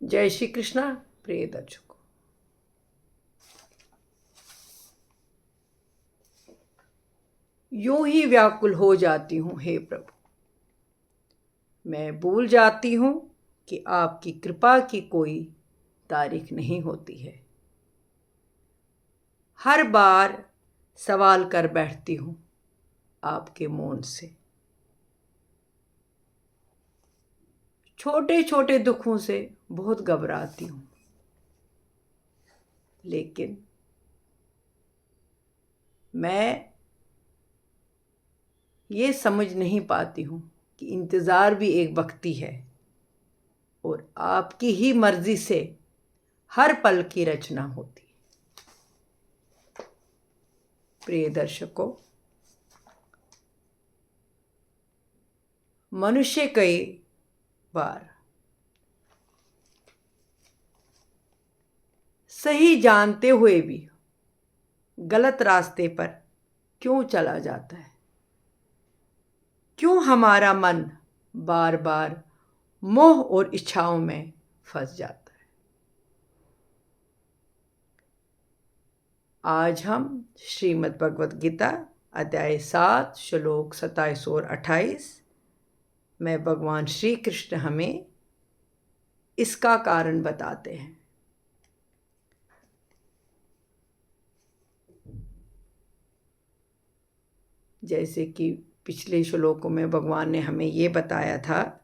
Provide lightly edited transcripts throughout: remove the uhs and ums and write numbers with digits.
जय श्री कृष्णा प्रिय दर्शकों। यूं ही व्याकुल हो जाती हूँ हे प्रभु, मैं भूल जाती हूँ कि आपकी कृपा की कोई तारीख नहीं होती है। हर बार सवाल कर बैठती हूँ आपके मौन से। छोटे छोटे दुखों से बहुत घबराती हूँ, लेकिन मैं ये समझ नहीं पाती हूँ कि इंतज़ार भी एक भक्ति है और आपकी ही मर्जी से हर पल की रचना होती है। प्रिय दर्शकों, मनुष्य कई बार सही जानते हुए भी गलत रास्ते पर क्यों चला जाता है? क्यों हमारा मन बार बार मोह और इच्छाओं में फंस जाता है? आज हम श्रीमद् भगवत गीता अध्याय 7 श्लोक 27 और 28 में भगवान श्री कृष्ण हमें इसका कारण बताते हैं। जैसे कि पिछले श्लोकों में भगवान ने हमें ये बताया था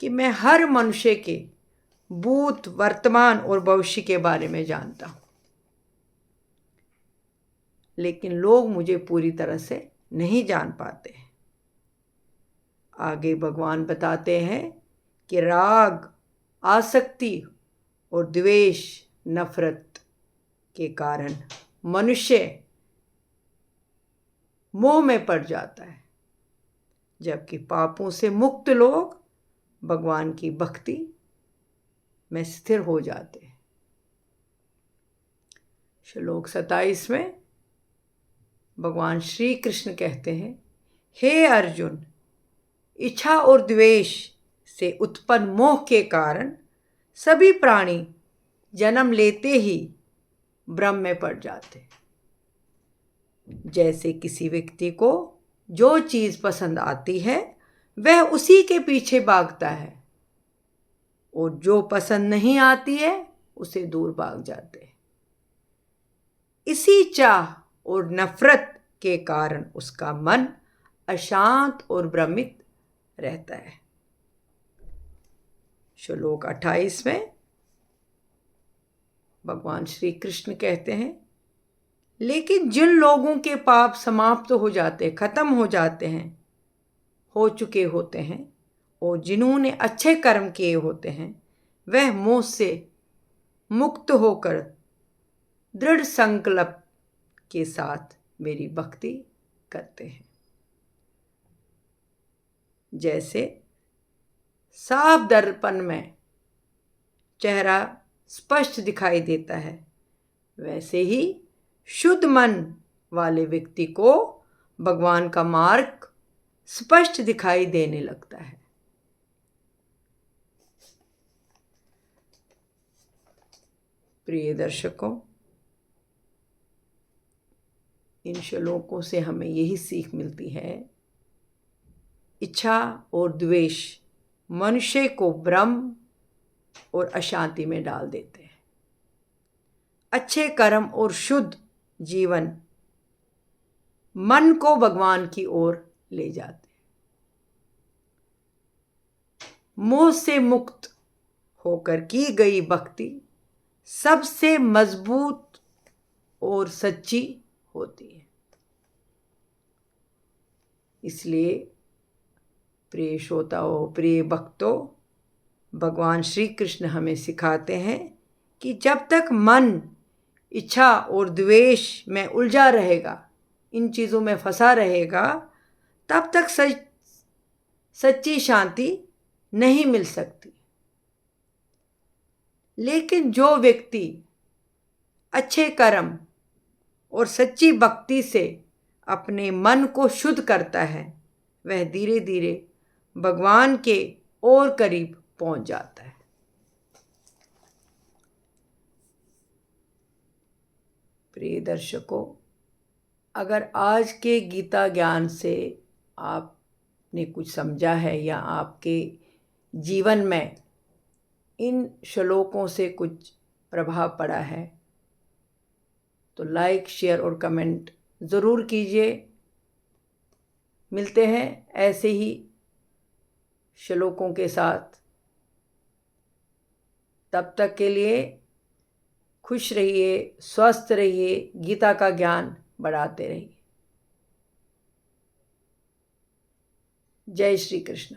कि मैं हर मनुष्य के भूत, वर्तमान और भविष्य के बारे में जानता हूँ, लेकिन लोग मुझे पूरी तरह से नहीं जान पाते। आगे भगवान बताते हैं कि राग, आसक्ति और द्वेष, नफरत के कारण मनुष्य मोह में पड़ जाता है, जबकि पापों से मुक्त लोग भगवान की भक्ति में स्थिर हो जाते हैं। श्लोक 27 में भगवान श्री कृष्ण कहते हैं, हे अर्जुन, इच्छा और द्वेष से उत्पन्न मोह के कारण सभी प्राणी जन्म लेते ही भ्रम में पड़ जाते। जैसे किसी व्यक्ति को जो चीज़ पसंद आती है वह उसी के पीछे भागता है, और जो पसंद नहीं आती है उसे दूर भाग जाते हैं। इसी चाह और नफरत के कारण उसका मन अशांत और भ्रमित रहता है। श्लोक 28 में भगवान श्री कृष्ण कहते हैं, लेकिन जिन लोगों के पाप समाप्त हो जाते, खत्म हो जाते हैं, हो चुके होते हैं, और जिन्होंने अच्छे कर्म किए होते हैं, वह मोह से मुक्त होकर दृढ़ संकल्प के साथ मेरी भक्ति करते हैं। जैसे साफ दर्पण में चेहरा स्पष्ट दिखाई देता है, वैसे ही शुद्ध मन वाले व्यक्ति को भगवान का मार्ग स्पष्ट दिखाई देने लगता है। प्रिय दर्शकों, इन श्लोकों से हमें यही सीख मिलती है, इच्छा और द्वेष मनुष्य को भ्रम और अशांति में डाल देते हैं। अच्छे कर्म और शुद्ध जीवन मन को भगवान की ओर ले जाते हैं। मोह से मुक्त होकर की गई भक्ति सबसे मजबूत और सच्ची होती है। इसलिए प्रिय श्रोताओं, प्रिय भक्तों, भगवान श्री कृष्ण हमें सिखाते हैं कि जब तक मन इच्छा और द्वेष में उलझा रहेगा, इन चीज़ों में फंसा रहेगा, तब तक सच्ची शांति नहीं मिल सकती। लेकिन जो व्यक्ति अच्छे कर्म और सच्ची भक्ति से अपने मन को शुद्ध करता है, वह धीरे धीरे भगवान के और करीब पहुंच जाता है। प्रिय दर्शकों, अगर आज के गीता ज्ञान से आपने कुछ समझा है या आपके जीवन में इन श्लोकों से कुछ प्रभाव पड़ा है तो लाइक, शेयर और कमेंट ज़रूर कीजिए। मिलते हैं ऐसे ही श्लोकों के साथ। तब तक के लिए खुश रहिए, स्वस्थ रहिए, गीता का ज्ञान बढ़ाते रहिए। जय श्री कृष्ण।